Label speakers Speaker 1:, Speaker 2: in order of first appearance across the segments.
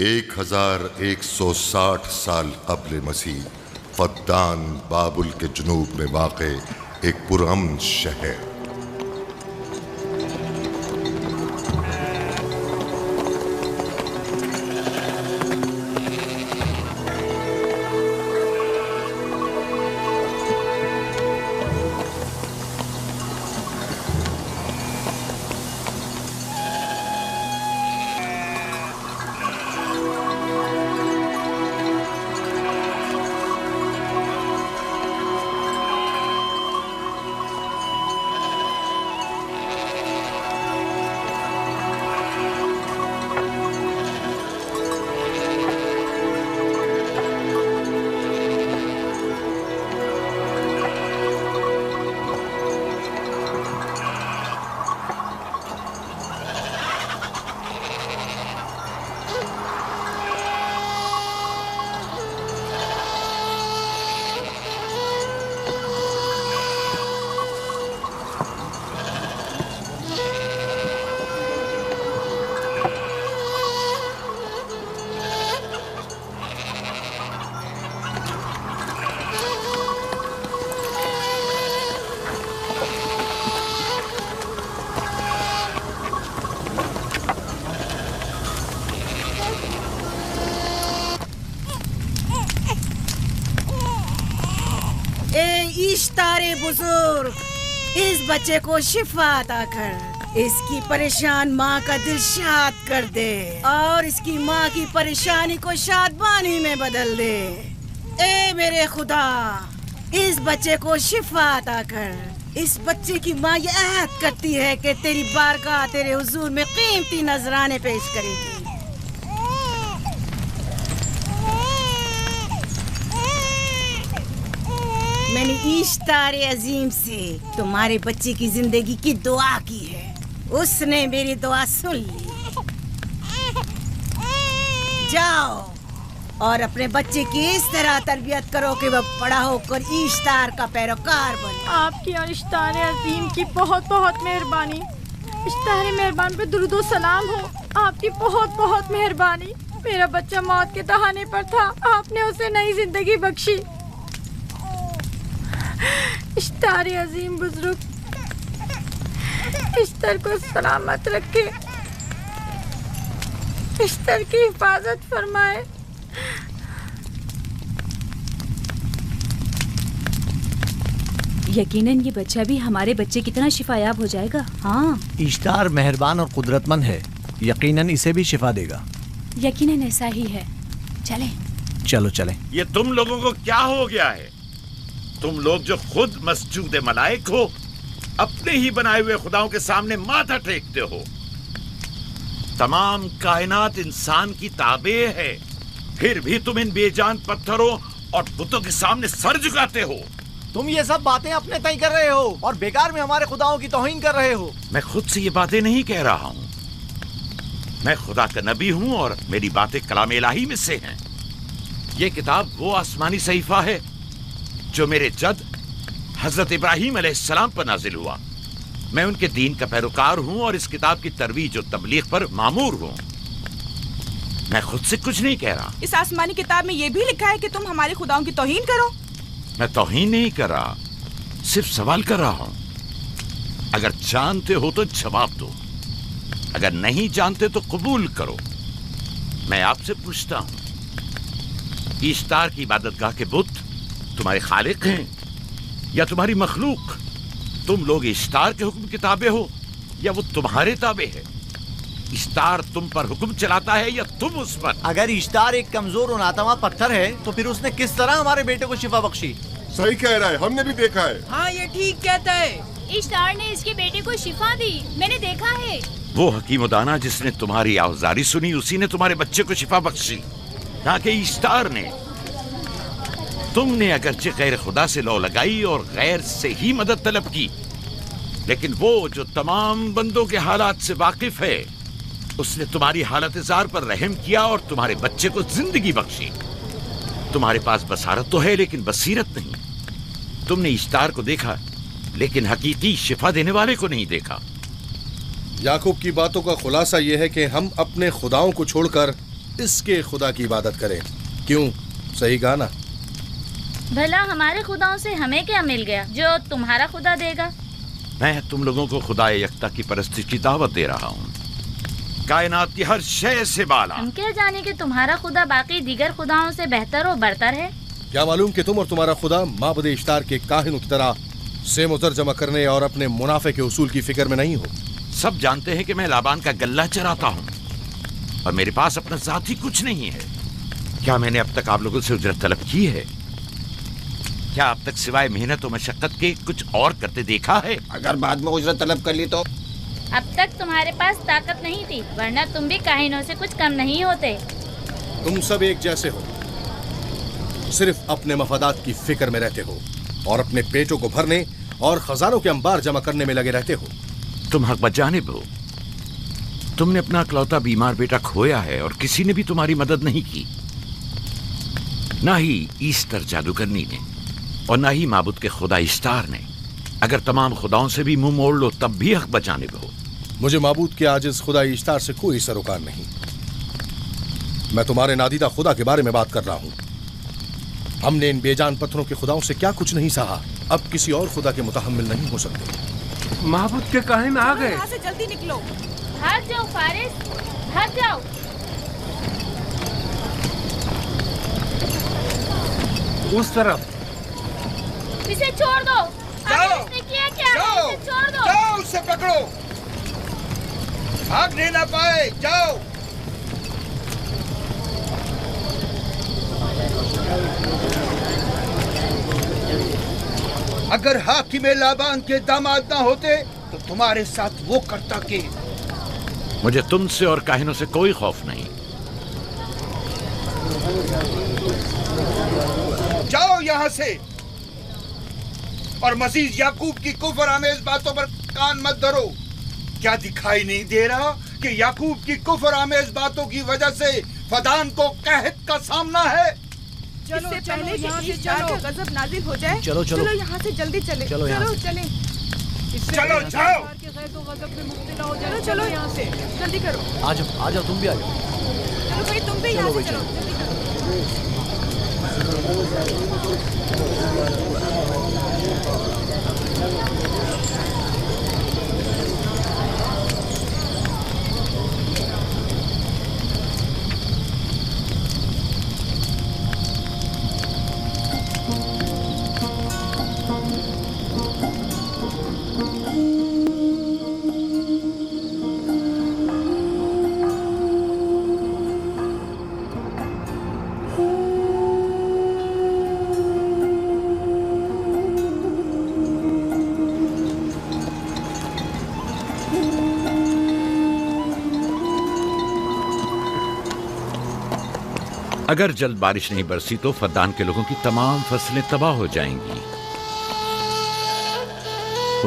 Speaker 1: 1160 साल कब्ल मसीह फद्दान बाबुल के जुनूब में वाक़े एक पुरअमन शहर।
Speaker 2: इश्तारे बुजुर्ग, इस बच्चे को शिफा अता कर, इसकी परेशान माँ का दिल शाद कर दे और इसकी माँ की परेशानी को शादबानी में बदल दे। ए मेरे खुदा, इस बच्चे को शिफा अता कर। इस बच्चे की माँ ये अहद करती है कि तेरी बारगाह तेरे हुजूर में कीमती नजराने पेश करेगी। मैंने इश्तारे अजीम से तुम्हारे बच्चे की जिंदगी की दुआ की है, उसने मेरी दुआ सुन ली। जाओ और अपने बच्चे की इस तरह तरबियत करो कि वह बड़ा होकर इश्तार का पैरोकार बने।
Speaker 3: आपकी और इश्तारे अजीम की बहुत बहुत मेहरबानी। इश्तारे मेहरबान पे दुरूद सलाम हो। आपकी बहुत बहुत मेहरबानी। मेरा बच्चा मौत के दहाने पर था, आपने उसे नई जिंदगी बख्शी। इश्तारे अजीम बुजुर्ग, इश्तर को सलामत रखे, इश्तर की हिफाजत फरमाए।
Speaker 4: यकीनन ये बच्चा भी हमारे बच्चे की तरह शिफायाब हो जाएगा। हाँ,
Speaker 5: इश्तार मेहरबान और कुदरतमंद है, यकीनन इसे भी शिफा देगा।
Speaker 4: यकीनन ऐसा ही है। चलें।
Speaker 5: चलो चलें।
Speaker 6: ये तुम लोगों को क्या हो गया है? तुम लोग जो खुद मस्जूद मलाइक हो, अपने ही बनाए हुए खुदाओं के सामने माथा टेकते हो। तमाम कायनात इंसान की ताबे है, फिर भी तुम इन बेजान पत्थरों और बुतों के सामने सर झुकाते हो।
Speaker 5: तुम ये सब बातें अपने तय कर रहे हो और बेकार में हमारे खुदाओं की तौहीन कर रहे हो।
Speaker 6: मैं खुद से ये बातें नहीं कह रहा हूँ। मैं खुदा का नबी हूँ और मेरी बातें कलाम इलाही में से हैं। ये किताब वो आसमानी सहीफा है जो मेरे जद हजरत इब्राहीम अलैहिस्सलाम पर नाजिल हुआ। मैं उनके दीन का पैरोकार हूँ और इस किताब की तरवीज और तबलीग पर मामूर हूँ। मैं खुद से कुछ नहीं कह रहा।
Speaker 7: इस आसमानी किताब में ये भी लिखा है कि तुम हमारे खुदाओं की तौहीन करो।
Speaker 6: मैं तौहीन नहीं कर रहा, सिर्फ सवाल कर रहा हूँ। अगर जानते हो तो जवाब दो, अगर नहीं जानते तो कबूल करो। मैं आपसे पूछता हूँ, इश्तार की इबादतगाह के बुत तुम्हारे खालिक हैं या तुम्हारी मखलूक? तुम लोग इश्तार के हुक्म किताबे हो या वो तुम्हारे ताबे है? इश्तार तुम पर हुक्म चलाता है या तुम उस पर?
Speaker 5: अगर इश्तार एक कमजोर और नातवा पत्थर है तो फिर उसने किस तरह हमारे बेटे को शिफा बख्शी?
Speaker 1: सही कह रहा है, हमने भी देखा है।
Speaker 7: हाँ, ये ठीक कहता है।
Speaker 8: इश्तार ने इसके बेटे को शिफा दी, मैंने देखा है।
Speaker 6: वो हकीम दाना जिसने तुम्हारी आवाज़ारी सुनी, उसी ने तुम्हारे बच्चे को शिफा बख्शी, ना कि इश्तार ने। तुमने अगरचे गैर खुदा से लौ लगाई और गैर से ही मदद तलब की, लेकिन वो जो तमाम बंदों के हालात से वाकिफ है, उसने तुम्हारी हालत ज़ार पर रहम किया और तुम्हारे बच्चे को जिंदगी बख्शी। तुम्हारे पास बसारत तो है लेकिन बसीरत नहीं। तुमने इश्तार को देखा लेकिन हकीकी शिफा देने वाले को नहीं देखा।
Speaker 9: याकूब की बातों का खुलासा यह है कि हम अपने खुदाओं को छोड़कर इसके खुदा की इबादत करें। क्यों? सही कहा ना?
Speaker 10: भला हमारे खुदाओं से हमें क्या मिल गया जो तुम्हारा खुदा देगा?
Speaker 6: मैं तुम लोगों को खुदा यकता की परस्ती की दावत दे रहा हूँ, कायनात की हर शय से बाला।
Speaker 10: हम क्या जाने कि तुम्हारा खुदा बाकी दीगर खुदाओं से बेहतर और बरतर है?
Speaker 9: क्या मालूम कि तुम और तुम्हारा खुदा माबुद इश्तार के काहिनों की तरह सेम और जमा करने और अपने मुनाफे के उसूल की फिक्र में नहीं हो।
Speaker 6: सब जानते हैं कि मैं लाबान का गल्ला चराता हूँ और मेरे पास अपना जाती कुछ नहीं है। क्या मैंने अब तक आप लोगों से उजरत तलब की है? क्या अब तक सिवाय मेहनत और मशक्कत के कुछ और करते देखा है?
Speaker 5: अगर बाद में उजरत तलब कर ली तो?
Speaker 10: अब तक तुम्हारे पास ताकत नहीं थी, वरना तुम भी काहिनों से कुछ कम नहीं होते।
Speaker 9: तुम सब एक जैसे हो, सिर्फ अपने मफादात की फिक्र में रहते हो और अपने पेटों को भरने और खजानों के अंबार जमा करने में लगे रहते हो।
Speaker 6: तुम हक बजानिब हो। तुमने अपना इकलौता बीमार बेटा खोया है और किसी ने भी तुम्हारी मदद नहीं की, ना ही ईस्टर जादूगरनी ने और ना ही माबुद के खुदा इश्तार ने। अगर तमाम खुदाओं से भी मुंह मोड़ लो तब भी हक बजानिब हो।
Speaker 9: मुझे माबूद के आजिज खुदा इश्तार से कोई सरोकार नहीं। मैं तुम्हारे नादीदा खुदा के बारे में बात कर रहा हूँ। हमने इन बेजान पत्थरों के खुदाओं से क्या कुछ नहीं सहा, अब किसी और खुदा के मुतहम्मिल नहीं हो सकते।
Speaker 11: माबूद के काहिन आ गए।
Speaker 7: यहाँ से जल्दी निकलो।
Speaker 10: भाग जाओ फारिस, भाग जाओ।
Speaker 11: उस तरफ।
Speaker 10: इसे छोड़ दो।
Speaker 12: जाओ,
Speaker 10: इसने किया क्या?
Speaker 12: जाओ,
Speaker 10: इसे छोड़ दो।
Speaker 12: जाओ, उसे पकड़ो, भागने ना पाए। जाओ। अगर हाकिम लाबान के दामाद ना होते तो तुम्हारे साथ वो करता के।
Speaker 6: मुझे तुमसे और काहिनों से कोई खौफ नहीं।
Speaker 12: जाओ यहाँ से और मजीद याकूब की कुफर आमेज बातों पर कान मत धरो। क्या दिखाई नहीं दे रहा कि याकूब की कुफर आमेज बातों की वजह से फदान को कहत का सामना है?
Speaker 7: चलो पहले यहाँ से चलो, गजब नाजिल हो जाए।
Speaker 5: चलो चलो
Speaker 7: चलो यहाँ से जल्दी चले।
Speaker 5: चलो
Speaker 7: चले।
Speaker 12: चलो जाओ।
Speaker 7: चलो चलो यहाँ से जल्दी करो।
Speaker 5: आ जाओ तुम भी आ जाओ।
Speaker 7: चलो भाई तुम भी यहाँ से चलो, जल्दी करो।
Speaker 6: अगर जल्द बारिश नहीं बरसी तो फद्दान के लोगों की तमाम फसलें तबाह हो जाएंगी।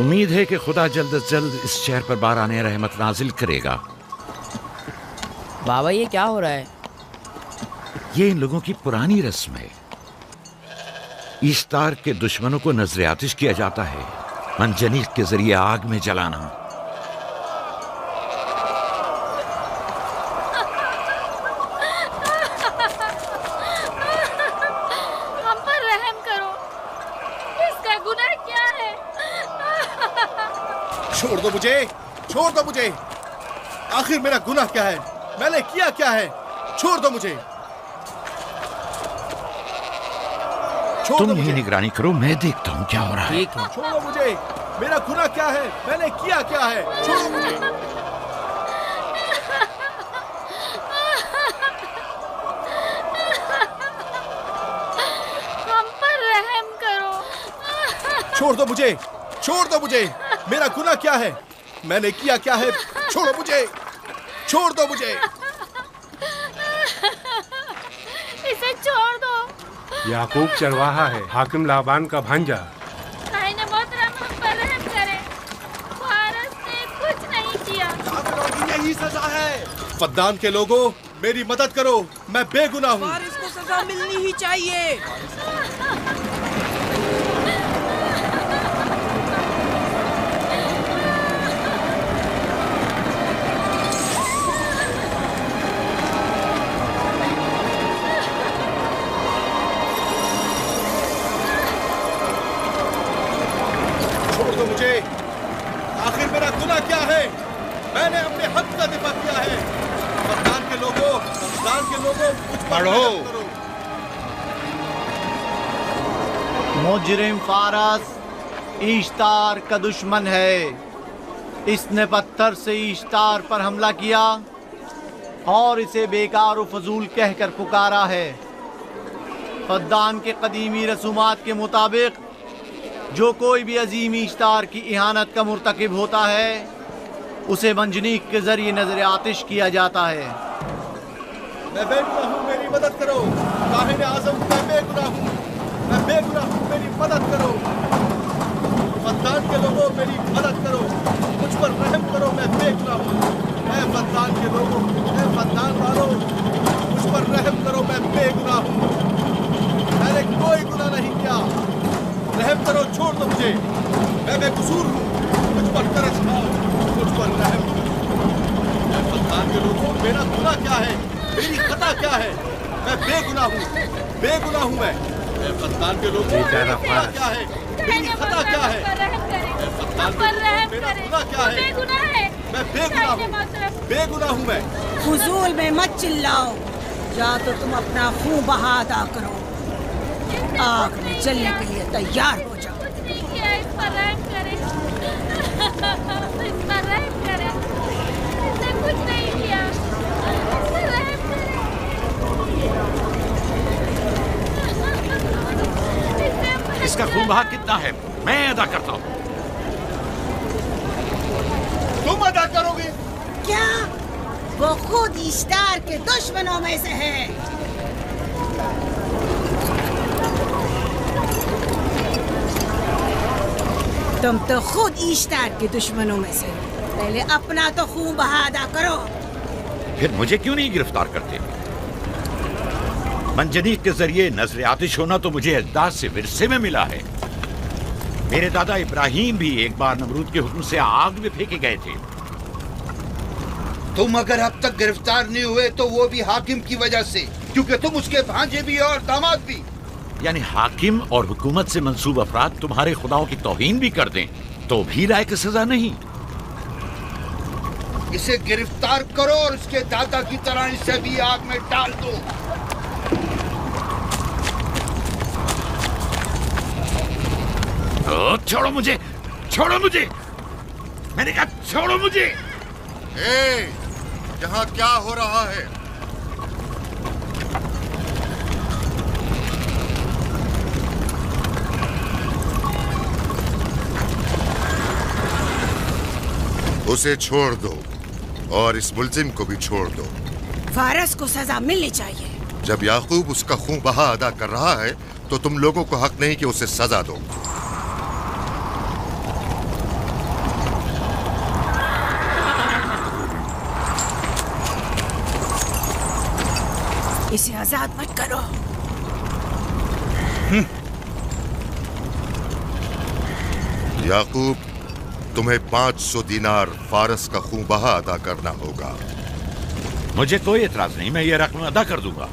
Speaker 6: उम्मीद है कि खुदा जल्द से जल्द इस शहर पर बाराने रहमत नाजिल करेगा।
Speaker 13: बाबा ये क्या हो रहा है?
Speaker 6: ये इन लोगों की पुरानी रस्म है। ईस्तार के दुश्मनों को नजर आतिश किया जाता है, मंजनीक के जरिए आग में जलाना।
Speaker 9: छोड़ दो मुझे। आखिर मेरा गुनाह क्या है? मैंने किया क्या है? छोड़ दो मुझे।
Speaker 6: तुम ही निगरानी करो, मैं देखता हूँ क्या हो रहा है।
Speaker 9: ठीक है। छोड़ो मुझे। मेरा गुनाह क्या है? मैंने किया क्या है? छोड़ो मुझे।
Speaker 10: हम पर रहम करो।
Speaker 9: छोड़ दो मुझे। छोड़ दो मुझे। मेरा गुनाह क्या है? मैंने किया क्या है? छोड़ो मुझे। छोड़ दो मुझे।
Speaker 10: इसे छोड़ दो।
Speaker 11: याकूब चरवाहा है, हाकिम लाबान का भांजा।
Speaker 10: हम पर रहम करे। फारस ने कुछ नहीं किया।
Speaker 5: यही सजा है।
Speaker 9: फद्दान के लोगों, मेरी मदद करो, मैं बेगुनाह हूँ।
Speaker 7: फारिस को सजा मिलनी ही चाहिए।
Speaker 9: लोगों मुझ पर
Speaker 12: पढ़ो।
Speaker 9: रहम करो।
Speaker 5: मुजरिम फारस ईश्तार का दुश्मन है। इसने पत्थर से ईश्तार पर हमला किया और इसे बेकार व फजूल कहकर पुकारा है। फद्दान के कदीमी रसूमात के मुताबिक जो कोई भी अजीम ईश्तार की इहानत का मुर्तकिब होता है उसे मंजनीक के जरिए नजर आतिश किया जाता है।
Speaker 9: मैं बेगुनाह हूँ, मेरी मदद करो। काहिन आज़म, मैं बेगुनाह हूँ, मैं बेगुनाह हूँ, मेरी मदद करो। फद्दान के लोगों, मेरी मदद करो, मुझ पर रहम करो, मैं बेगुनाह हूँ। मैं फद्दान के लोगों, मैं फद्दान वालों, मुझ पर रहम करो, मैं बेगुनाह हूँ। मैंने कोई गुनाह नहीं किया, रहम करो, छोड़ दो मुझे, मैं बेकसूर हूँ, मुझ पर तरस खाओ, मुझ पर रहम करो। मैं फद्दान के लोगों, मेरा गुनाह क्या है, मेरी खता क्या है? मैं बेगुनाह हूँ, बेगुनाह हूँ मैं फद्दान के लोगों, मेरा गुनाह क्या है, मेरी खता क्या है? मैं फद्दान के लोगों, मेरा गुनाह क्या है? मैं बेगुनाह हूँ, बेगुनाह हूँ मैं।
Speaker 2: फजूल में मत चिल्लाओ, या तो तुम अपना खून बहा अदा करो, आग में जलने के लिए तैयार हो जाओ।
Speaker 10: इस पर रहम करें, इस पर रहम करें, इसने कुछ नहीं किया, इस पर रहम करें।
Speaker 6: इसका खून बहा कितना है मैं अदा करता हूँ।
Speaker 12: तुम अदा करोगे?
Speaker 2: क्या? वो खुद ईश्तार के दुश्मनों में से है। तुम तो खुद ईश्तार के दुश्मनों में से हो। पहले अपना तो खून बहा अदा करो।
Speaker 6: फिर मुझे क्यों नहीं गिरफ्तार करते? मंजनीक के जरिए नजर आतिश होना तो मुझे अजदाद से विरसे में मिला है। मेरे दादा इब्राहिम भी एक बार नमरूद के हुक्म से आग में फेंके गए थे।
Speaker 12: तुम अगर अब तक गिरफ्तार नहीं हुए तो वो भी हाकिम की वजह से, क्योंकि तुम उसके भांजे भी और दामाद भी।
Speaker 6: यानी हाकिम और हुकूमत से मंसूब अफराद तुम्हारे खुदाओं की तौहीन भी कर दें तो भी लायक सजा नहीं।
Speaker 12: इसे गिरफ्तार करो और उसके दादा की तरह इसे भी आग में डाल दो।
Speaker 6: छोड़ो मुझे, छोड़ो मुझे, मैंने कहा छोड़ो मुझे।
Speaker 1: यहाँ क्या हो रहा है? उसे छोड़ दो और इस मुल्जिम को भी छोड़ दो।
Speaker 2: फारस को सजा मिलनी चाहिए।
Speaker 1: जब याकूब उसका खून बहा अदा कर रहा है तो तुम लोगों को हक नहीं कि उसे सजा दो।
Speaker 2: इसे आजाद मत करो।
Speaker 1: याकूब, तुम्हें 500 दीनार फारस का खून बहा अदा करना होगा।
Speaker 6: मुझे कोई एतराज नहीं, मैं ये रकम अदा कर दूंगा।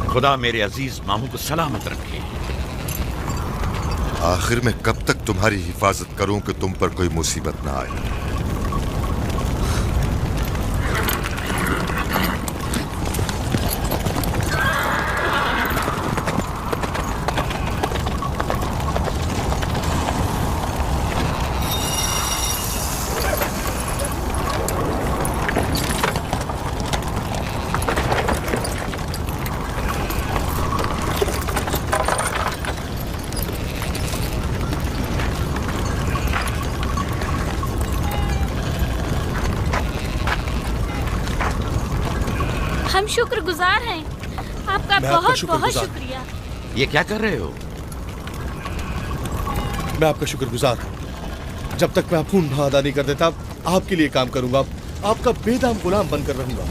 Speaker 6: खुदा मेरे अजीज मामू को सलामत रखे।
Speaker 1: आखिर में कब तक तुम्हारी हिफाजत करूं कि तुम पर कोई मुसीबत ना आए?
Speaker 10: हम शुक्रगुजार हैं आपका, बहुत बहुत शुक्रिया।
Speaker 6: ये क्या कर रहे हो?
Speaker 9: मैं आपका शुक्रगुजार हूँ। जब तक मैं खून बहा अदा नहीं कर देता आपके लिए काम करूंगा, आपका बेदाम गुलाम बनकर रहूंगा।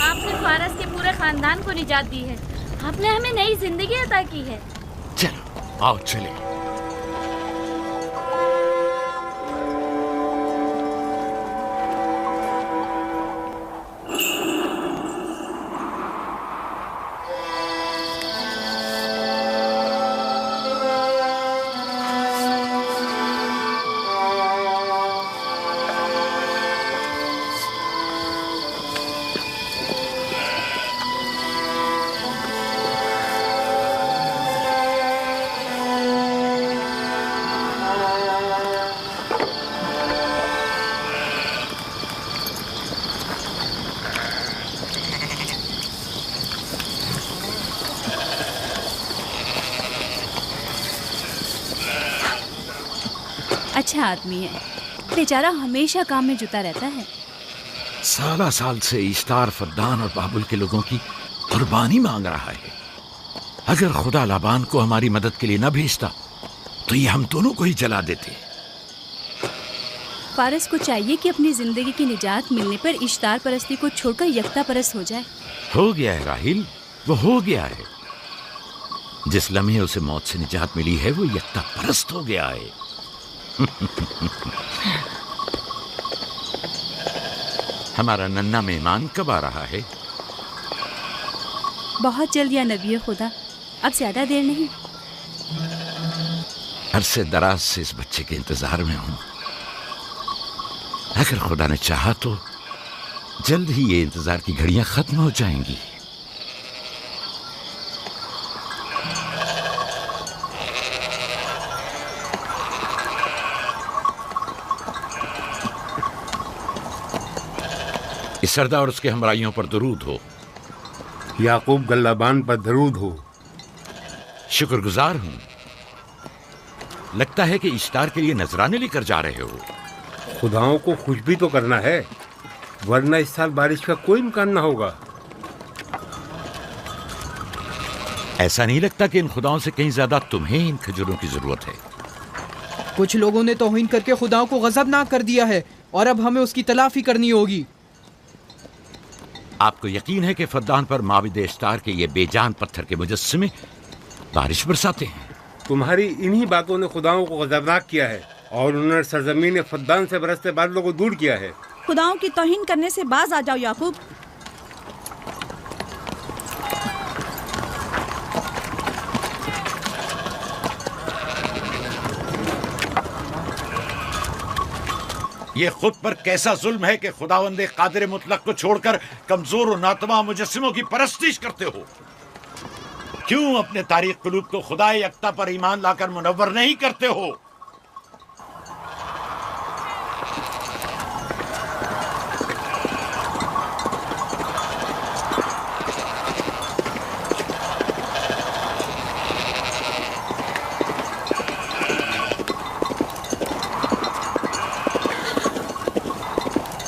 Speaker 10: आपने फारस के पूरे खानदान को निजात दी है, आपने हमें नई जिंदगी अता की है।
Speaker 6: चलो आओ चले।
Speaker 4: अच्छा आदमी है, बेचारा हमेशा काम में जुटा रहता है।
Speaker 6: साला साल से इश्तार, फद्दान और बाबुल के लोगों की कुर्बानी मांग रहा है। अगर खुदा लाबान को हमारी मदद के लिए न भेजता तो ये हम दोनों को ही जला देते।
Speaker 4: फारस को चाहिए कि अपनी जिंदगी की निजात मिलने पर इश्तार परस्ती को छोड़कर यकता परस्त हो जाए।
Speaker 6: हो गया है राहिल, वो हो गया है। जिस लम्हे उसे मौत से निजात मिली है वो यकता परस्त हो गया है। हमारा नन्ना मेहमान कब आ रहा है?
Speaker 4: बहुत जल्द या नबी खुदा, अब ज्यादा देर नहीं।
Speaker 6: अरसे दराज से इस बच्चे के इंतजार में हूं। अगर खुदा ने चाहा तो जल्द ही ये इंतजार की घड़ियां खत्म हो जाएंगी। इस सरदार और उसके हमराइयों पर दरूद हो।
Speaker 11: याकूब गल्लाबान पर दरूद हो।
Speaker 6: शुक्रगुजार हूं। लगता है कि इश्तार के लिए नजराने लेकर जा रहे हो।
Speaker 11: खुदाओं को खुश भी तो करना है, वरना इस साल बारिश का कोई इम्कान ना होगा।
Speaker 6: ऐसा नहीं लगता कि इन खुदाओं से कहीं ज्यादा तुम्हें इन खजूरों की जरूरत है?
Speaker 13: कुछ लोगों ने तौहीन करके खुदाओं को गजबनाक कर दिया है और अब हमें उसकी तलाफी करनी होगी।
Speaker 6: आपको यकीन है कि फद्दान पर माबिद इश्तार के ये बेजान पत्थर के मुजस्समे बारिश बरसाते हैं?
Speaker 11: तुम्हारी इन्हीं बातों ने खुदाओं को गजबनाक किया है और उन्होंने सरजमीन फद्दान से बरसते बादलों को दूर किया है।
Speaker 7: खुदाओं की तौहीन करने से बाज आ जाओ याकूब।
Speaker 6: ये खुद पर कैसा जुल्म है कि खुदावंदे कादिर मुतलक को छोड़कर कमजोर और नातवा मुजस्सिमों की परस्तिश करते हो। क्यों अपने तारीख कुलूब को खुदा यकता पर ईमान लाकर मुनव्वर नहीं करते हो?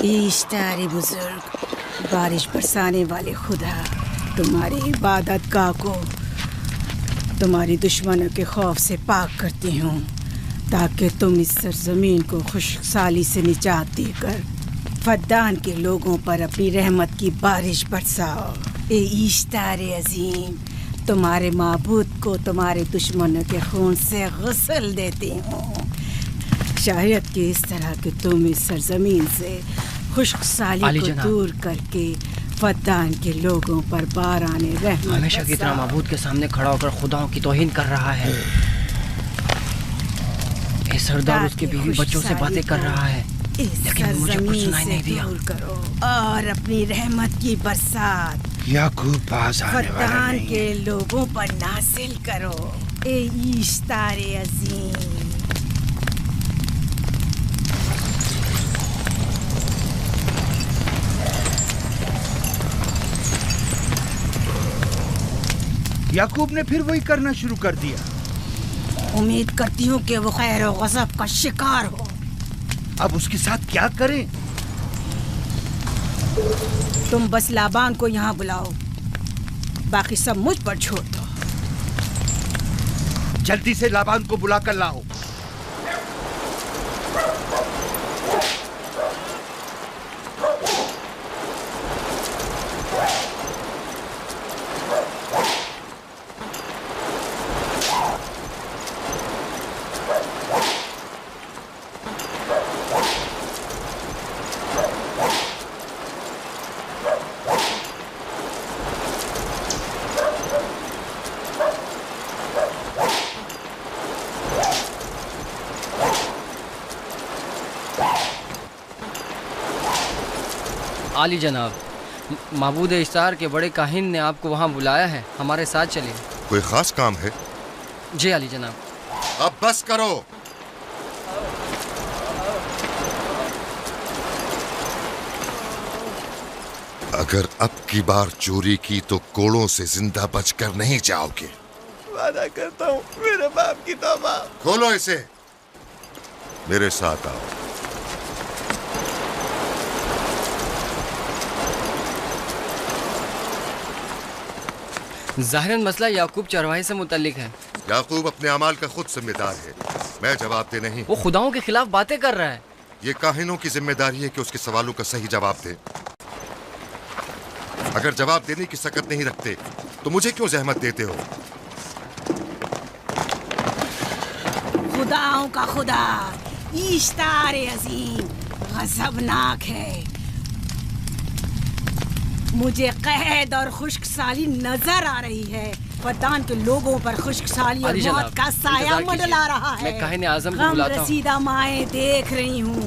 Speaker 2: इश्तार बुजुर्ग, बारिश बरसाने वाले खुदा, तुम्हारी इबादत गाह को तुम्हारी दुश्मनों के खौफ से पाक करती हूँ, ताकि तुम इस सरजमीन को खुशहाली से निजात देकर फद्दान के लोगों पर अपनी रहमत की बारिश बरसाओ। ए इश्तार अजीम, तुम्हारे माबूद को तुम्हारे दुश्मनों के खून से गुस्ल देती हूँ। शायद कि इस तरह कि तुम इस सरजमीन से खुशहाली को दूर करके फद्दान के लोगों पर बाराने रहमत
Speaker 14: हमेशा की तरह माबूद के सामने खड़ा होकर खुदाओं की तौहीन कर रहा है। ये सरदार उसके बीवी बच्चों से बातें कर रहा है, लेकिन मुझे कुछ सुनाई नहीं दिया।
Speaker 2: करो और अपनी रहमत की बरसात
Speaker 12: याकूब पास आने वाला
Speaker 2: फद्दान
Speaker 12: नहीं।
Speaker 2: के लोगों पर नासिल करो। ए इश्तार अजीम,
Speaker 12: याकूब ने फिर वही करना शुरू कर दिया।
Speaker 2: उम्मीद करती हूँ कि वो खैर और गज़ब का शिकार हो।
Speaker 12: अब उसके साथ क्या करें?
Speaker 2: तुम बस लाबान को यहाँ बुलाओ, बाकी सब मुझ पर छोड़ दो।
Speaker 12: जल्दी से लाबान को बुला कर लाओ।
Speaker 14: आली जनाब, माबूद इश्तार के बड़े काहिन ने आपको वहाँ बुलाया है, हमारे साथ चलिए।
Speaker 1: कोई खास काम है?
Speaker 14: जी आली जनाब।
Speaker 1: अब बस करो। अगर अब की बार चोरी की तो कोड़ों से जिंदा बचकर नहीं जाओगे।
Speaker 12: वादा करता हूँ, मेरे बाप की तौबा।
Speaker 1: खोलो इसे। मेरे साथ आओ।
Speaker 14: ज़ाहिरन मसला याकूब चरवाहे से मुतल्लिक है।
Speaker 1: याकूब अपने अमाल का खुद जिम्मेदार है, मैं जवाब दे नहीं।
Speaker 14: वो खुदाओं के खिलाफ बातें कर रहा है।
Speaker 1: ये काहिनों की जिम्मेदारी है कि उसके सवालों का सही जवाब दे। अगर जवाब देने की सकत नहीं रखते तो मुझे क्यों जहमत देते हो?
Speaker 2: खुदाओं का खुदा इश्तार अजीम गजबनाक है। मुझे कैद और खुश्कसाली नजर आ रही है। फद्दान के लोगों पर खुश्कसाली और मौत का साया मंडला रहा है।
Speaker 14: मैं काहिन आज़म को बुलाता हूं।
Speaker 2: रसीदा माएँ देख रही हूँ।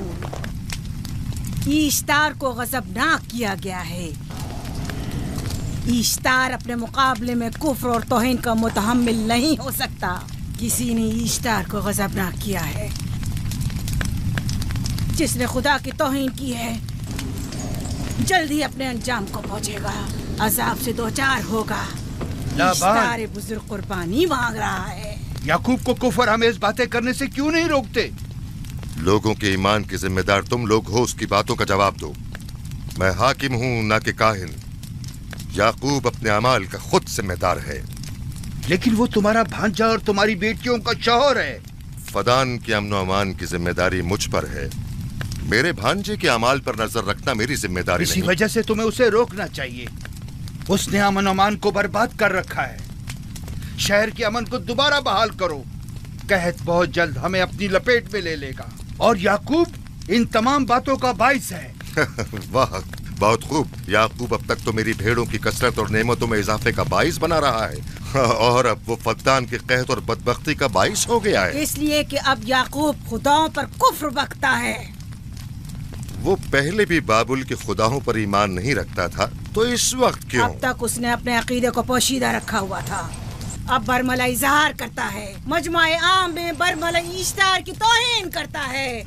Speaker 2: इश्तार को गजबनाक किया गया है। इश्तार अपने मुकाबले में कुफ्र और तौहीन का मुतहम्मिल नहीं हो सकता। किसी ने इश्तार को गजबनाक किया है। जिसने खुदा की तौहीन की है जल्द ही अपने अंजाम को पहुंचेगा, अजाब से दो चार होगा। इश्तार बुजुर्ग कुर्बानी मांग रहा है।
Speaker 12: याकूब को कुफर आमेज बातें करने से क्यों नहीं रोकते?
Speaker 1: लोगों के ईमान के जिम्मेदार तुम लोग हो, उसकी बातों का जवाब दो। मैं हाकिम हूँ ना कि काहिन। याकूब अपने अमाल का खुद जिम्मेदार है।
Speaker 12: लेकिन वो तुम्हारा भांजा और तुम्हारी बेटियों का शौहर है।
Speaker 1: फदान के अमन अमान की जिम्मेदारी मुझ पर है। मेरे भांजे के अमाल पर नजर रखना मेरी जिम्मेदारी नहीं।
Speaker 12: इसी वजह से तुम्हें उसे रोकना चाहिए। उसने अमन अमान को बर्बाद कर रखा है। शहर के अमन को दोबारा बहाल करो। कहत बहुत जल्द हमें अपनी लपेट में ले लेगा और याकूब इन तमाम बातों का बाइस है।
Speaker 1: वाह, बहुत खूब। याकूब अब तक तो मेरी भेड़ों की कसरत और नेमतों में इजाफे का बाइस बना रहा है और अब वो फद्दान के कहत और बदबख्ती का बाइस हो गया है।
Speaker 2: इसलिए कि अब याकूब खुदाओं पर कुफ्र बकता है।
Speaker 1: वो पहले भी बाबुल के खुदाओं पर ईमान नहीं रखता था, तो इस वक्त क्यों?
Speaker 2: अब तक उसने अपने अकीदे को पोशीदा रखा हुआ था, अब बरमला इजहार करता है। मजमाए आम में बरमला इश्तार की तौहीन करता है।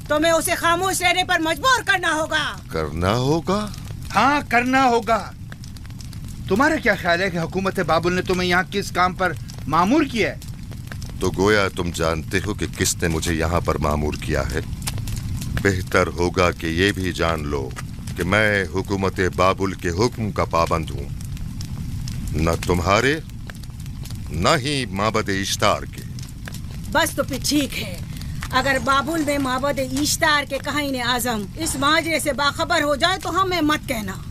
Speaker 2: तुम्हें उसे खामोश रहने पर मजबूर करना होगा।
Speaker 1: करना होगा?
Speaker 12: हाँ, करना होगा। तुम्हारा क्या ख्याल है कि हुकूमत बाबुल ने तुम्हें यहाँ किस काम पर मामूर किया है?
Speaker 1: तो गोया तुम जानते हो कि किसने मुझे यहाँ पर मामूर किया है। बेहतर होगा कि ये भी जान लो कि मैं हुकूमत बाबुल के हुक्म का पाबंद हूँ, न तुम्हारे न ही माबद इश्तार के।
Speaker 2: बस तो फिर ठीक है। अगर बाबुल में माबद इश्तार के काहिन आजम इस माजरे से बाखबर हो जाए तो हमें मत कहना।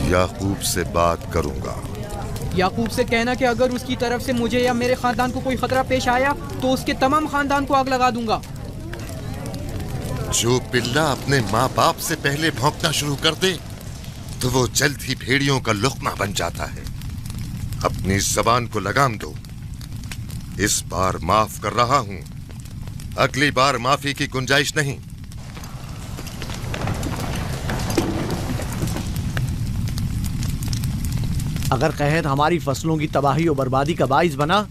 Speaker 1: याकूब से बात करूंगा।
Speaker 13: याकूब से कहना कि अगर उसकी तरफ से मुझे या मेरे खानदान को कोई खतरा पेश आया तो उसके तमाम खानदान को आग लगा दूंगा।
Speaker 1: जो पिल्ला अपने माँ बाप से पहले भौंकना शुरू कर दे तो वो जल्द ही भेड़ियों का लुक़मा बन जाता है। अपनी ज़बान को लगाम दो। इस बार माफ कर रहा हूँ, अगली बार माफी की गुंजाइश नहीं।
Speaker 5: अगर कहत हमारी फसलों की तबाही और बर्बादी का बाइस बना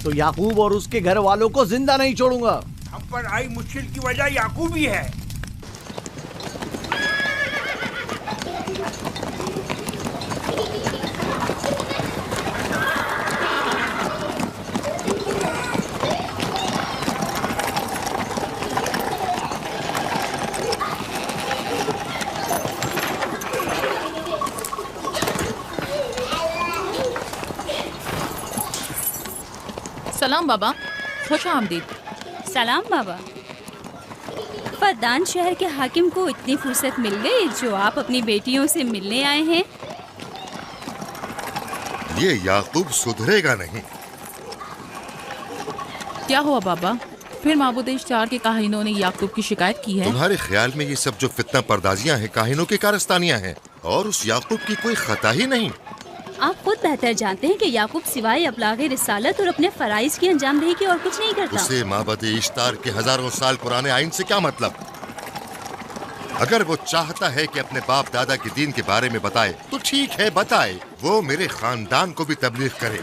Speaker 5: तो याकूब और उसके घर वालों को जिंदा नहीं छोड़ूंगा।
Speaker 12: हम पर आई मुश्किल की वजह याकूब ही है।
Speaker 7: सलाम बाबा, खुश आमदीद।
Speaker 4: सलाम बाबा। फद्दान शहर के हाकिम को इतनी फुर्सत मिल गई जो आप अपनी बेटियों से मिलने आए हैं।
Speaker 1: ये याकूब सुधरेगा नहीं।
Speaker 7: क्या हुआ बाबा? फिर माबूद इश्तार के काहिनों ने याकूब की शिकायत की है?
Speaker 1: तुम्हारे ख्याल में ये सब जो फितना पर्दाजियां हैं काहिनों की कारस्तानियां हैं और उस याकूब की कोई खता ही नहीं।
Speaker 4: आप खुद बेहतर जानते हैं कि याकूब सिवाय अबलागे रिसालत और अपने फराइज की अंजामदही के और कुछ नहीं करता।
Speaker 1: उसे माबद इश्तार के हजारों साल पुराने आइन से क्या मतलब? अगर वो चाहता है कि अपने बाप दादा के दीन के बारे में बताए तो ठीक है, बताए। वो मेरे खानदान को भी तबलीग करे,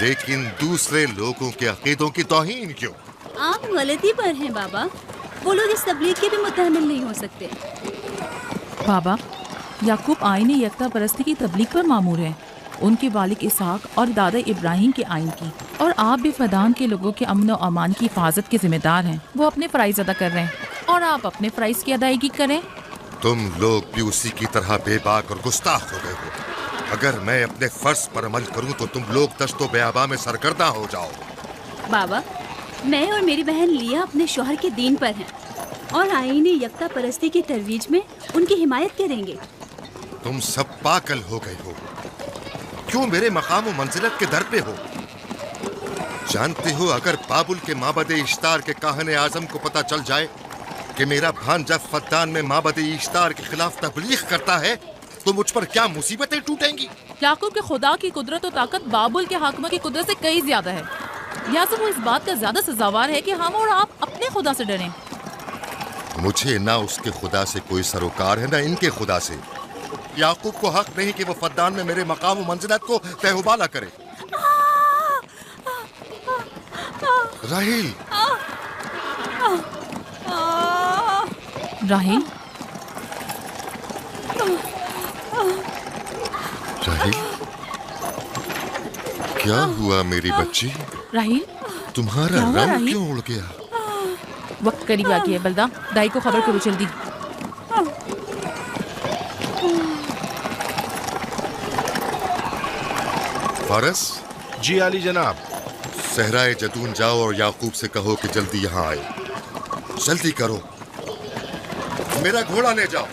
Speaker 1: लेकिन दूसरे लोगों के अकीदों की तौहीन क्यों?
Speaker 4: आप गलती पर हैं बाबा। वो लोग इस तबलीग के भी मुतहम्मिल नहीं हो सकते।
Speaker 7: बाबा, याकूब आईन यकता परस्ती की तबलीग पर मामूर हैं, उनके वालिद इसहाक और दादा इब्राहिम के आइन की, और आप भी फदान के लोगों के अमन और अमान की हिफाजत के जिम्मेदार हैं। वो अपने फ़राइज़ अदा कर रहे हैं और आप अपने फ़राइज़ की अदायगी करें।
Speaker 1: तुम लोग भी उसी की तरह बेबाक और गुस्ताख हो गए हो। अगर मैं अपने फर्ज पर अमल करूं तो तुम लोग दश्तो बेआबा में सरगर्दा हो जाओ।
Speaker 4: बाबा, मैं और मेरी बहन लिया अपने शौहर के दीन पर हैं और आईन यकता परस्ती की तरवीज में उनकी हिमायत करेंगे।
Speaker 1: तुम सब पागल हो गए हो। क्यों मेरे मकाम और मंजिलत के दर पे हो? जानते हो, अगर बाबुल के माबद इश्तार के काहने आजम को पता चल जाए कि मेरा भांजा फद्दान में माबद इश्तार के खिलाफ तबलीग करता है तो मुझ पर क्या मुसीबतें टूटेंगी।
Speaker 7: याकूब के खुदा की कुदरत और ताकत बाबुल के हाकिम की कुदरत से कई ज्यादा है। या तो वो इस बात का ज्यादा सजावार है कि हम और आप अपने खुदा से डरें।
Speaker 1: मुझे ना उसके खुदा से कोई सरोकार है, ना इनके खुदा से। याकूब को हक नहीं कि वो फद्दान में मेरे मकाम और मंजिलत को तहबाला करे। राहिल,
Speaker 7: राहिल,
Speaker 1: राहिल, क्या हुआ मेरी बच्ची?
Speaker 7: राहिल,
Speaker 1: तुम्हारा रंग क्यों उड़ गया?
Speaker 7: वक्त करीब आ गया है बलदा, दाई को खबर करो जल्दी।
Speaker 1: फारस?
Speaker 9: जी आली जनाब।
Speaker 1: सहराए जदून जाओ और याकूब से कहो कि जल्दी यहाँ आए। जल्दी करो, मेरा घोड़ा ले जाओ।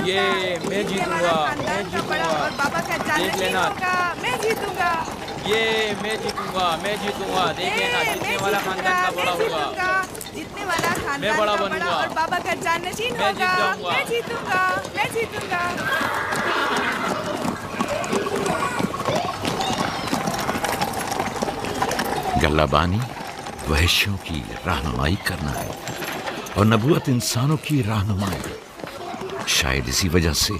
Speaker 13: ये मैं जीतूंगा, मैं जीतूंगा, देख लेना, मैं जीतूंगा। ये मैं जीतूंगा, मैं जीतूंगा, देख लेना, जीतने वाला खानदान का बड़ा होगा,
Speaker 15: जीतने वाला खानदान
Speaker 13: मैं बड़ा
Speaker 15: का
Speaker 13: बनूंगा
Speaker 15: और बाबा का जाननशीन
Speaker 13: मैं
Speaker 15: होगा।
Speaker 13: जीत जाऊंगा।
Speaker 15: मैं जीतूंगा, मैं जीतूंगा।
Speaker 6: गल्लाबानी वहशियों की रहनुमाई करना है और नबूवत इंसानों की रहनुमाई। शायद इसी वजह से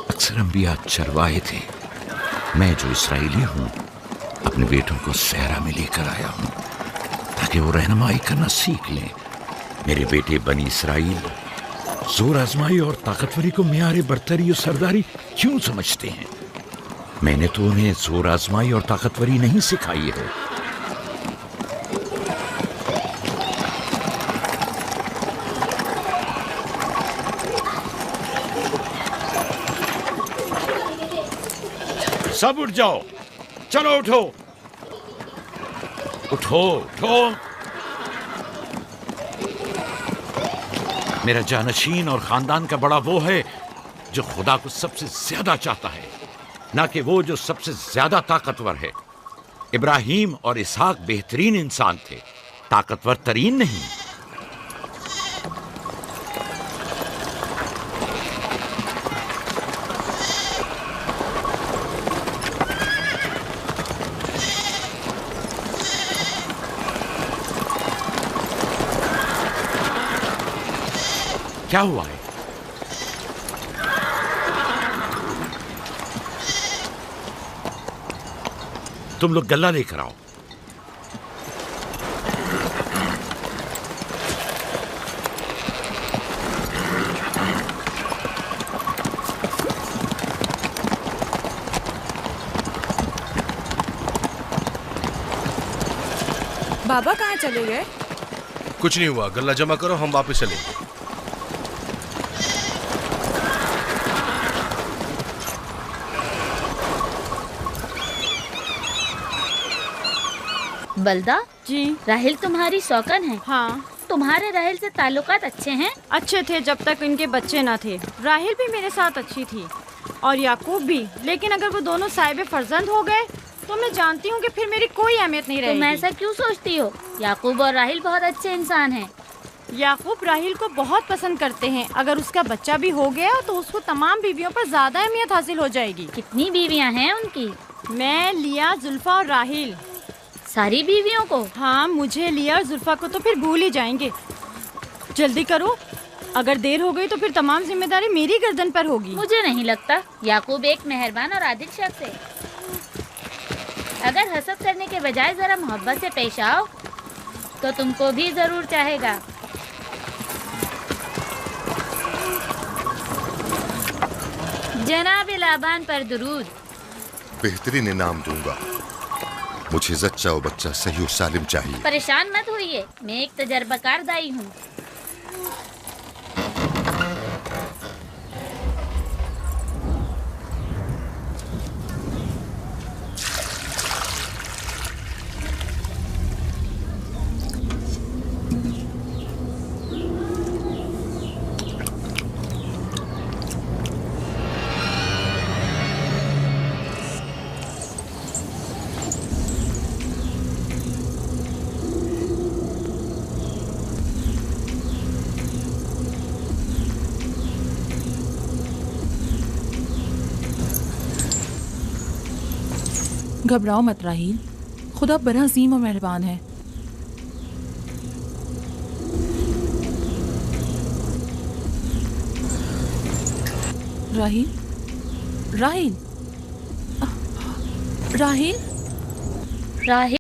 Speaker 6: अक्सर अंबिया चरवाहे थे। मैं जो इसराइली हूँ अपने बेटों को सहरा में लेकर आया हूँ ताकि वो रहनुमाई करना सीख लें। मेरे बेटे बनी इसराइल जोर आजमाई और ताकतवरी को मियार बरतरी और सरदारी क्यों समझते हैं? मैंने तो उन्हें जोर आजमाई और ताकतवरी नहीं सिखाई है। सब उठ जाओ, चलो उठो, उठो, उठो। मेरा जानशीन और खानदान का बड़ा वो है जो खुदा को सबसे ज्यादा चाहता है, ना कि वो जो सबसे ज्यादा ताकतवर है। इब्राहिम और इसहाक बेहतरीन इंसान थे, ताकतवर तरीन नहीं। क्या हुआ है? तुम लोग गल्ला लेकर आओ।
Speaker 15: बाबा कहाँ चले गए?
Speaker 9: कुछ नहीं हुआ, गल्ला जमा करो, हम वापस चलेंगे।
Speaker 10: बलदा
Speaker 3: जी,
Speaker 10: राहिल तुम्हारी सौकन है।
Speaker 3: हाँ,
Speaker 10: तुम्हारे राहिल से ताल्लुकात अच्छे हैं?
Speaker 3: अच्छे थे जब तक इनके बच्चे ना थे। राहिल भी मेरे साथ अच्छी थी और याकूब भी, लेकिन अगर वो दोनों साहिब फर्जंद हो गए तो मैं जानती हूँ कि फिर मेरी कोई अहमियत नहीं रहेगी।
Speaker 10: तुम ऐसा क्यों सोचती हो? याकूब और राहिल बहुत अच्छे इंसान हैं।
Speaker 3: याकूब राहिल को बहुत पसंद करते हैं। अगर उसका बच्चा भी हो गया तो उसको तमाम बीवियों पर ज्यादा अहमियत हासिल हो जाएगी।
Speaker 10: कितनी बीवियाँ हैं उनकी?
Speaker 3: मैं, लिया, जुल्फा और राहिल।
Speaker 8: सारी बीवियों को?
Speaker 3: हाँ, मुझे, लिया और जुल्फा को तो फिर भूल ही जाएंगे। जल्दी करो, अगर देर हो गई तो फिर तमाम जिम्मेदारी मेरी गर्दन पर होगी।
Speaker 8: मुझे नहीं लगता। याकूब एक मेहरबान और आदिल शख्स है। अगर हसद करने के बजाय जरा मोहब्बत से पेश आओ तो तुमको भी जरूर चाहेगा। जनाब लाबान पर दुरूद।
Speaker 1: बेहतरीन इनाम दूंगा। मुझे जच्चा और बच्चा सही और सालिम चाहिए।
Speaker 8: परेशान मत होइए, मैं एक तजर्बाकार दाई हूँ।
Speaker 7: घबराओ मत राहील, खुदा बड़ा अजीम और मेहरबान है। राहील, राहील, राहील,
Speaker 8: राहील।